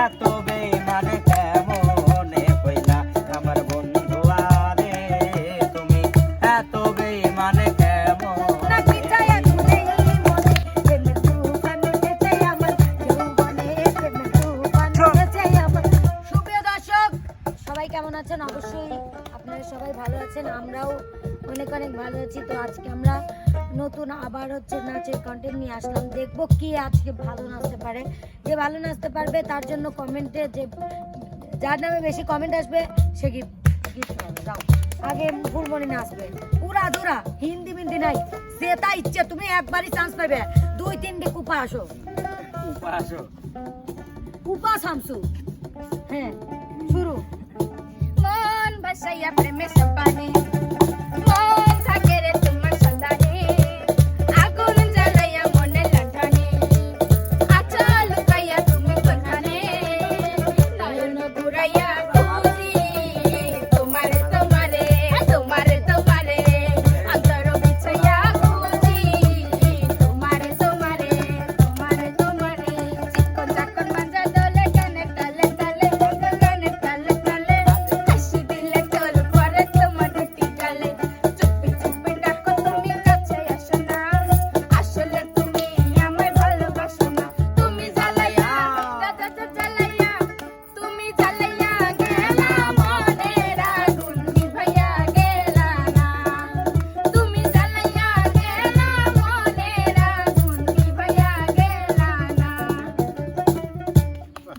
এত বেঈমান কেমনে হইলা আমার বন্ধু আরে তুমি এত বেঈমান কেমন নাকি চায়া তুমি মনে প্রেমের তুফান উঠেছে আমার যৌবনে প্রেমের তুফান উঠেছে আমার। সুপ্রিয় দর্শক সবাই কেমন আছেন? অবশ্যই আপনারা সবাই ভালো আছেন, আমরাও অনেক অনেক ভালো আছি। তো আজকে আমরা নতুন আবার হচ্ছে নাচের কন্টেন্ট নিয়ে আসলাম। দেখবো কি আজকে ভালো নাচতে পারে। যে ভালো নাচতে পারবে তার জন্য কমেন্টে যে যার নামে বেশি কমেন্ট আসবে সে গিফট পাবে। যাও আগে ফুলমণি নাচবে পুরা ধুরা, হিন্দি মিন্দি নাই, যেটা ইচ্ছে তুমি একবারই চান্স পাবে। 2-3টি কুপা আসো, কুপা শামসু। হ্যাঁ শুরু। মন ভাসাইয়া প্রেমে সপানে মন থাকে রে তোমার সন্ধানে আগুন জ্বালাইয়া মনে লাঠানে আচ্ছা লুকাইয়া তুমি কোথানে নয়ন ঘুরাইয়া খুঁজি তোমারে তোমারে তোমারে তোমারে অন্তর বিছাইয়া খুঁজি তোমারে তোমারে তোমারে তোমারে চিকন চাকন মাঞ্জা দলে কানে তালে তালে কানে তালে তালে হাসি দিলে তোর পরে তোমার দুটি গালে চুপি চুপি ডাকো তুমি কাছে আসো না আসলে তুমি আমায় ভালোবাসো না তুমি জ্বালাইয়া জ্বালাইয়া তুমি জ্বালাইয়া গেলা মনের আগুন নিভাইয়া গেলা না তুমি জ্বালাইয়া গেলা মনের আগুন নিভাইয়া গেলা না।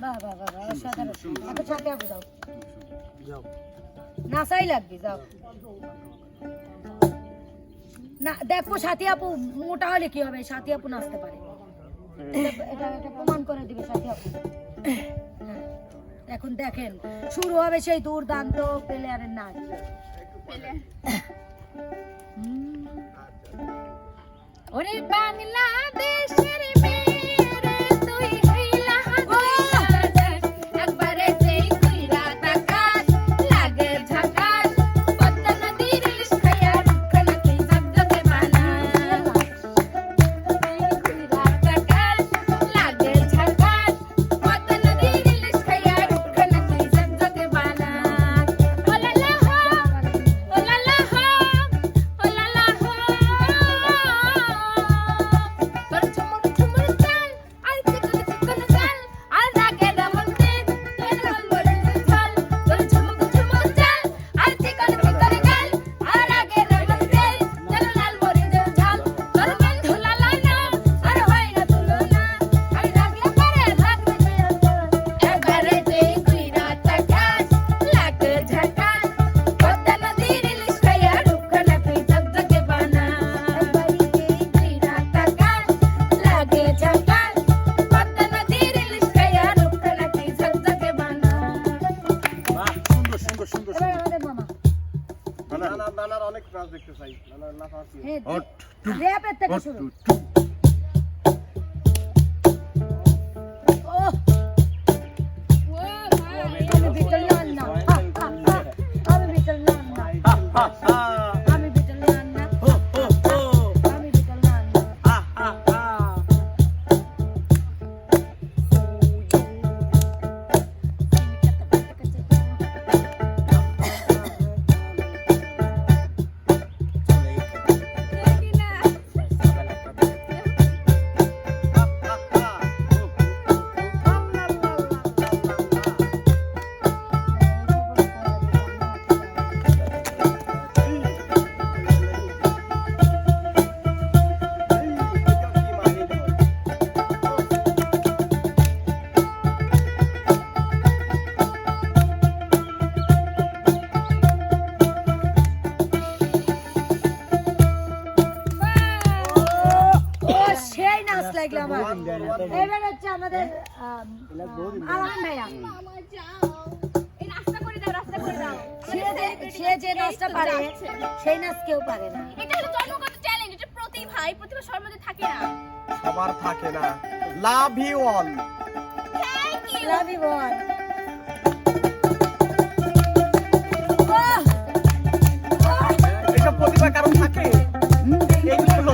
বাহ বাহ বাহ বাহ অসাধারণ। এখন সাথে আপু যাও নাচাই লাগবে যাও না। দেখো সাথী আপু মোটা হলে কি হবে, সাথী আপু নাচতে পারে, এটা প্রমাণ করে দিবে সাথী আপু। হ্যাঁ, এখন দেখেন শুরু হবে সেই দুর্দান্ত প্লেয়ারের নাচ। ওরে বাংলাদেশের মেয়েরে তুই হইলা হাজার একবারে যেই কইরা তাকাস লাগে ঝাকাস পদ্মা নদীর ইলিশ খাইয়া রুখ নাকি জগজগে বানাস কইরা তাকাস লাগে ঝাকাস পদ্মা নদীর ইলিশ খাইয়া রুখ নাকি জগজগে বানাস। ওলালা হো ওলালা হো ওলালা হো তোর ঝুমুর ঝুমুর চাল আর চিকন চিকন চাল আর রাগে রমন তেজ তোর রমন ঝাল তোর ঝুমুর ঝুমুর চাল আর চিকন চিকন গাল আর রাগে রমন তেজ তোর লাল মরিচ ঝাল তোর বন্ধু লালা না আর হয় না তুলনা আর রাগলে পারে রাগবে একবারে যেই কইরা তাকাস লাগে ঝাকাস পদ্মা নদীর ইলিশ খাইয়া রুখ নাকি জগজগে বানাস একবারে যেই কইরা তাকাস লাগে ঝাকাস পদ্মা নদীর ইলিশ খাইয়া রুখ নাকি জগজগে বানাস। সুন্দর সুন্দর এবার আমাদের মামা নানার অনেক নাচ দেখতে চাই নানার নাচ আছে হ্যাঁ র্যাপের থেকে শুরু। ওহ আমি বিটল না আমি বিটল না আমি বিটল না আমি বিটল না। সেই নাচ লাগলো আমার। এবার হচ্ছে আমাদের আলহান ভাইয়া, সে যে নাচটা পারে সেই নাচ কেউ পারে না। এটা হলো জন্মগত ট্যালেন্ট, এটা প্রতিভা, এই প্রতিভা সবার মধ্যে থাকে না। সবার থাকে না। Love you all. Thank you. Love you all. এটা প্রতিভা কারণ থাকে এইগুলো হলো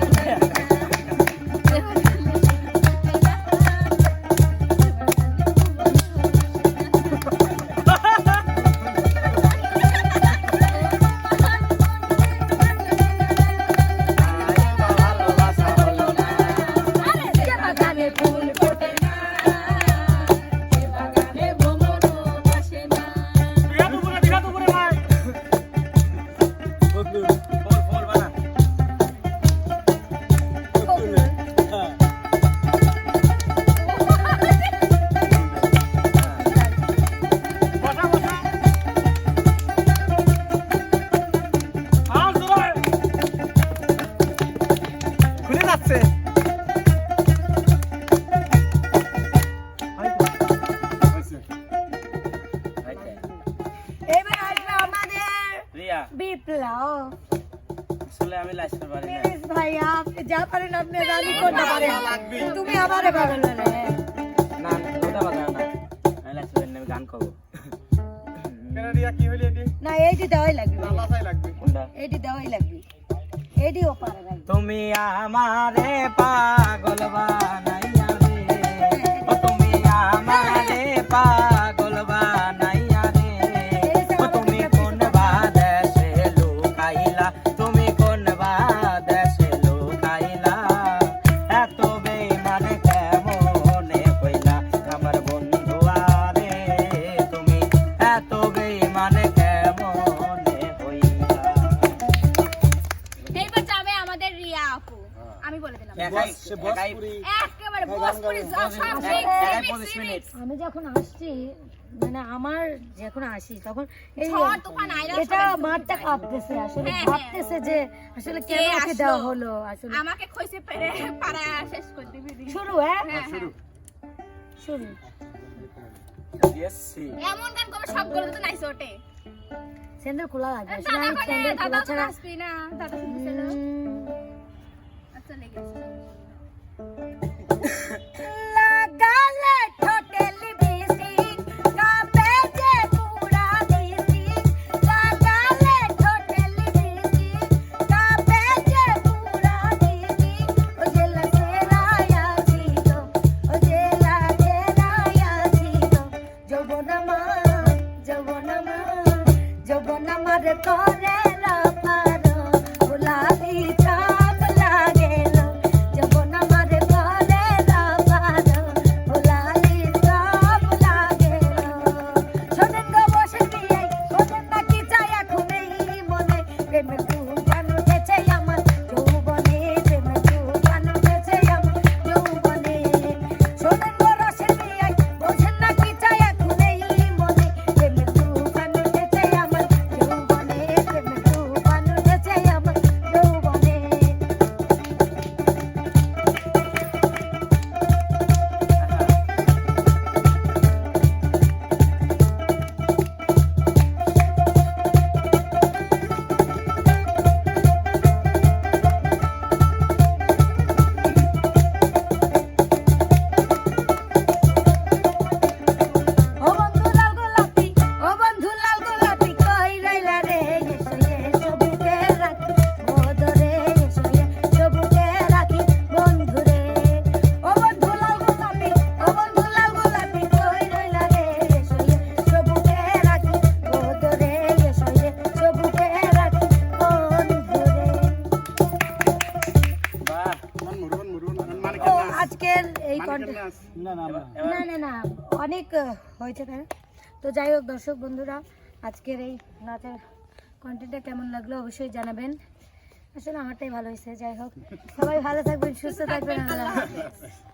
একটু লাও আসলে আমি লাইসেন্স পারি না প্লিজ ভাইয়া আপনি যা পারেন আপনি রাজি করতে পারেন তুমি আমারে পাগল রে না ওটা বাজা না আমি লাইসেন্স পারি না আমি গান করব কেন রিয়া কি হইলো এটি না এইটি দেওয়াই লাগবে লাসাই লাগবে কোনটা এইটি দেওয়াই লাগবে এইটিও পারে ভাই তুমি আমারে পাগল বানাইয়া রে ও তুমি আমারে পাগল বানাইয়া রে ও তুমি কোন বাদেশে লুকাইলা তুমি কোন বাদেশে লুকাইলা এত বেঈমান কেমনে হইলা আমার বন্ধু আরে তুমি এত বেঈমান কেমনে হইলা এইবার যাবে আমাদের রিয়া আপু আমি বলে দিলাম একাই সে একাই ভোজপুরি একেবারে ভোজপুরি সব একাই 25 মিনিট আমি যখন আসছি মানে আমার যখন আসি তখন এই ঝড় তুফান আইলা এটা মাঠটা কাঁপতেছে আসলে হ্যাঁ, ভাবতেছে যে আসলে কেন কে ওকে আসলো? দেওয়া হলো আসলে আমাকে খইছে পেরে পাড়া শেষ করে দিবি শুরু হ্যাঁ হ্যাঁ হ্যাঁ শুরু দিয়েছি এমন গান করবে সবগুলো তো নাইস ওঠে স্যান্ডেল খোলা লাগবে আসলে দাদা আমি কোনে স্যান্ডেল খোলা দাদা তো ছাড়া আসবি না দাদা শুনছিল আচ্ছা লেগেছে লাগালে ঠোঁটে লিপস্টিক কাঁপে যে পুরা ডিস্ট্রিক্ট লাগালে ঠোঁটে লিপস্টিক কাঁপে যে পুরা ডিস্ট্রিক্ট ও জেলা সেরায়া ছিল ও জেলা সেরায়া ছিল যৌবনামার করে রাপারো গোলাপি চাপ লাগেল যৌবনামার করে রাপারো গোলাপি চাপ লাগেল শোনেন গো বসে বিয়ে শোনেন না কি চাই এখন এই মনে প্রেমে তুফান উঠেছে আমার যৌবনে প্রেমে তুফান উঠেছে আমার যৌবনে শোনেন গো রসের বিয়ে বোঝেন না কি চাই এখন এই মনে প্রেমে তুফান উঠেছে আমার যৌবনে প্রেমে তুফান উঠেছে আমার যৌবনে ও বন্ধু লাল গোলাপি কই রইলা রে এসো এসো বুকে রাখি বদরে এসো এসো বুকে রাখি বন্ধু রে ও বন্ধু লাল গোলাপি কই রইলা রে এসো এসো বুকে রাখি বদরে এসো এসো বুকে রাখি বন্ধু রে বাহ মুরুন মানে ও আজকের এই কন্টেন্ট না না না না অনেক হয়েছে তাই না? তো যাই হোক দর্শক বন্ধুরা আজকের এই নাচের কন্টেন্টটা কেমন লাগলো অবশ্যই জানাবেন আসলে আমারটাই ভালো হয়েছে যাই হোক সবাই ভালো থাকবেন সুস্থ থাকবেন আল্লাহ হাফেজ।